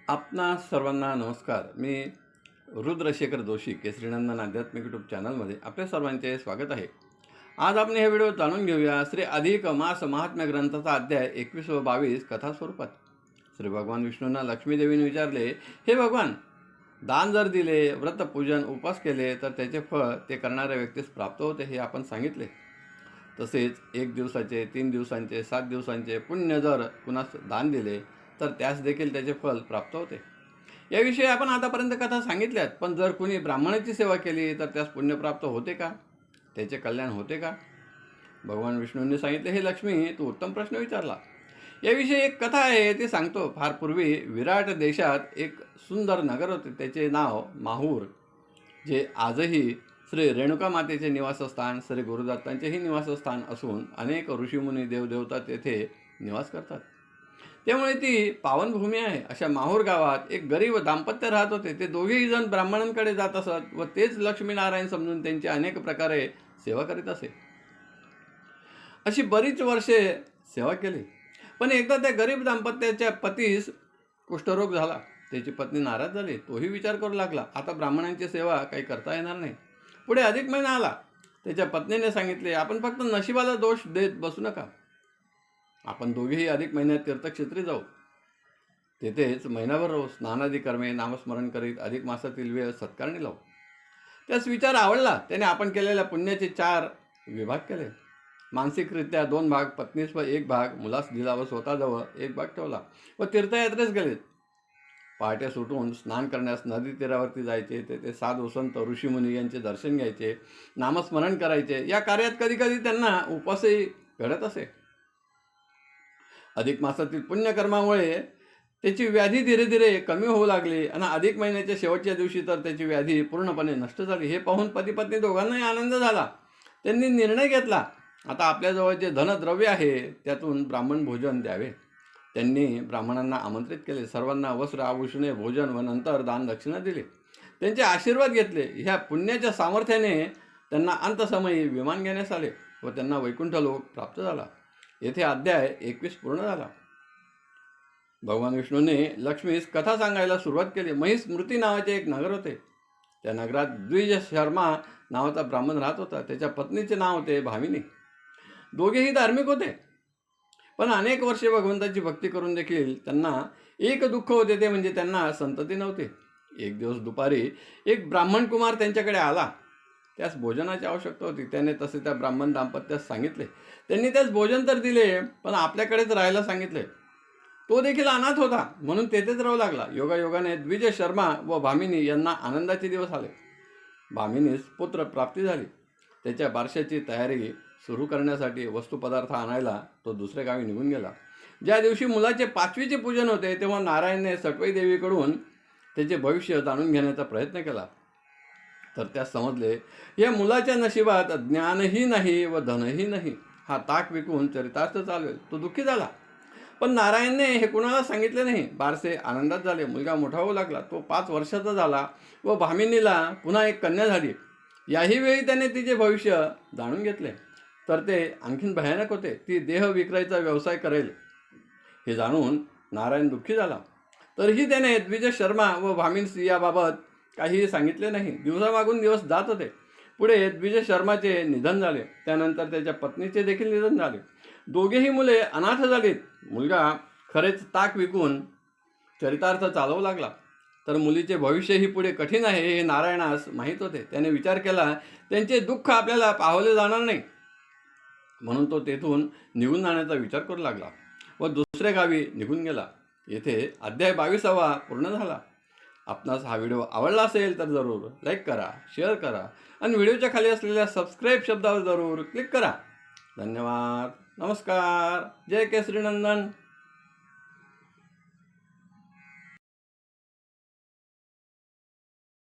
आपणा सर्वांना नमस्कार. मी रुद्रशेखर जोशी केसरीनंदन आध्यात्मिक यूट्यूब चॅनलमध्ये आपल्या सर्वांचे स्वागत आहे. आज आपण हे व्हिडिओ जाणून घेऊया श्री अधिक मास महात्म्य ग्रंथाचा अध्याय 21 व 22 कथा स्वरूपात. श्री भगवान विष्णूंना लक्ष्मीदेवीने विचारले, हे भगवान, दान जर दिले, व्रतपूजन उपास केले तर त्याचे फळ ते करणाऱ्या व्यक्तीस प्राप्त होते हे आपण सांगितले. तसेच 1 दिवसाचे, 3 दिवसांचे, 7 दिवसांचे पुण्य जर कुणास दान दिले तर त्यास देखील त्याचे फल प्राप्त होते. याविषयी आपण आतापर्यंत कथा सांगितल्यात. पण जर कुणी ब्राह्मणाची सेवा केली तर त्यास पुण्य प्राप्त होते का? त्याचे कल्याण होते का? भगवान विष्णूंनी सांगितले, हे लक्ष्मी, तू उत्तम प्रश्न विचारला. याविषयी एक कथा आहे, ती सांगतो. फार पूर्वी विराट देशात एक सुंदर नगर होते. त्याचे नाव माहूर, जे आजही श्री रेणुका मातेचे निवासस्थान, श्री गुरुदत्तांचेही निवासस्थान असून अनेक ऋषीमुनी देवदेवता तेथे निवास करतात. त्यामुळे ती पावनभूमी आहे. अशा माहूर गावात एक गरीब दाम्पत्य राहत होते. ते दोघेही जण ब्राह्मणांकडे जात असत व तेच लक्ष्मीनारायण समजून त्यांची अनेक प्रकारे सेवा करीत असे. अशी बरीच वर्षे सेवा केली. पण एकदा त्या गरीब दाम्पत्याच्या पतीस कुष्ठरोग झाला. त्याची पत्नी नाराज झाली. तोही विचार करू लागला, आता ब्राह्मणांची सेवा काही करता येणार नाही. पुढे अधिक महिना आला. त्याच्या पत्नीने सांगितले, आपण फक्त नशिबाला दोष देत बसू नका. आपण दोघेही अधिक महिन्यात तीर्थक्षेत्री जाऊ. तेथेच महिनाभर राहू. स्नानादी कर्मे, नामस्मरण करीत अधिक मासातील वेळ सत्कारणी लावू. त्यास विचार आवडला. त्याने आपण केलेल्या पुण्याचे 4 विभाग केले. मानसिकरित्या 2 भाग पत्नीस व 1 भाग मुलास दिला व स्वतःजवळ 1 भाग ठेवला व तीर्थयात्रेस गेले. पहाटे सुटून स्नान करण्यास नदी तीरावरती जायचे. तेथे साधू संत ऋषीमुनी यांचे दर्शन घ्यायचे, नामस्मरण करायचे. या कार्यात कधी कधी त्यांना उपवासही घडत असे. अधिक मासातील पुण्यकर्मामुळे त्याची व्याधी धीरे धीरे कमी होऊ लागली आणि अधिक महिन्याच्या शेवटच्या दिवशी तर त्याची व्याधी पूर्णपणे नष्ट झाली. हे पाहून पती पत्नी दोघांनाही आनंद झाला. त्यांनी निर्णय घेतला, आता आपल्याजवळ जे धनद्रव्य आहे त्यातून ब्राह्मण भोजन द्यावे. त्यांनी ब्राह्मणांना आमंत्रित केले. सर्वांना वस्त्र, आभूषणे, भोजन व नंतर दान दक्षिणा दिली. त्यांचे आशीर्वाद घेतले. ह्या पुण्याच्या सामर्थ्याने त्यांना अंतसमयी विमान घेण्यास आले व त्यांना वैकुंठ लोक प्राप्त झाला. येथे अध्याय 21 पूर्ण झाला. भगवान विष्णूने लक्ष्मीस कथा सांगायला सुरुवात केली. महिस्मृती नावाचे एक नगर होते. त्या नगरात द्विज शर्मा नावाचा ब्राह्मण राहत होता. त्याच्या पत्नीचे नाव होते भामिनी. दोघेही धार्मिक होते. पण अनेक वर्षे भगवंताची भक्ती करून देखील त्यांना एक दुःख होते, ते म्हणजे त्यांना संतती नव्हती. एक दिवस दुपारी एक ब्राह्मण कुमार त्यांच्याकडे आला. त्यास भोजनाची आवश्यकता होती. त्याने तसे त्या ब्राह्मण दाम्पत्यास सांगितले. त्यांनी त्यास भोजन तर दिले, पण आपल्याकडेच राहायला सांगितले. तो देखील अनाथ होता, म्हणून तेथेच राहू लागला. योगायोगाने द्विज शर्मा व भामिनी यांना आनंदाचे दिवस आले. भामिनीस पुत्र प्राप्ती झाली. त्याच्या बारशाची तयारी सुरू करण्यासाठी वस्तुपदार्थ आणायला तो दुसऱ्या गावी निघून गेला. ज्या दिवशी मुलाचे 5वीचे पूजन होते तेव्हा नारायणने सटवाई देवीकडून त्याचे भविष्य जाणून घेण्याचा प्रयत्न केला. तर त्यास समजले, या मुलाच्या नशिबात ज्ञानही नाही व धनही नाही. हा ताक विकून चरितार्थ चालवेल. तो दुःखी झाला. पण नारायणने हे कुणाला सांगितले नाही. बारसे आनंदात झाले. मुलगा मोठा होऊ लागला. तो 5 वर्षाचा झाला व भामिनीला पुन्हा एक कन्या झाली. याही वेळी त्याने तिचे भविष्य जाणून घेतले. तर ते आणखीन भयानक होते. ती देह विक्रायचा व्यवसाय करेल हे जाणून नारायण दुःखी झाला. तरीही त्याने द्विज शर्मा व भामिनी याबाबत काहीही सांगितले नाही. दिवसामागून दिवस जात होते. पुढे द्विज शर्माचे निधन झाले. त्यानंतर त्याच्या पत्नीचे देखील निधन झाले. दोघेही मुले अनाथ झालीत. मुलगा खरेच ताक विकून चरितार्थ चालवू लागला. तर मुलीचे भविष्यही पुढे कठीण आहे हे नारायणास माहीत होते. त्याने विचार केला, त्यांचे दुःख आपल्याला पाहले जाणार नाही, म्हणून तो तेथून निघून जाण्याचा विचार करू लागला व दुसऱ्या गावी निघून गेला. येथे अध्याय 22 पूर्ण झाला. आपणास हा व्हिडिओ आवडला असेल तर जरूर लाईक करा, शेअर करा आणि व्हिडिओच्या खाली असलेल्या सबस्क्राईब शब्दावर जरूर क्लिक करा. धन्यवाद. नमस्कार. जय केसरीनंदन.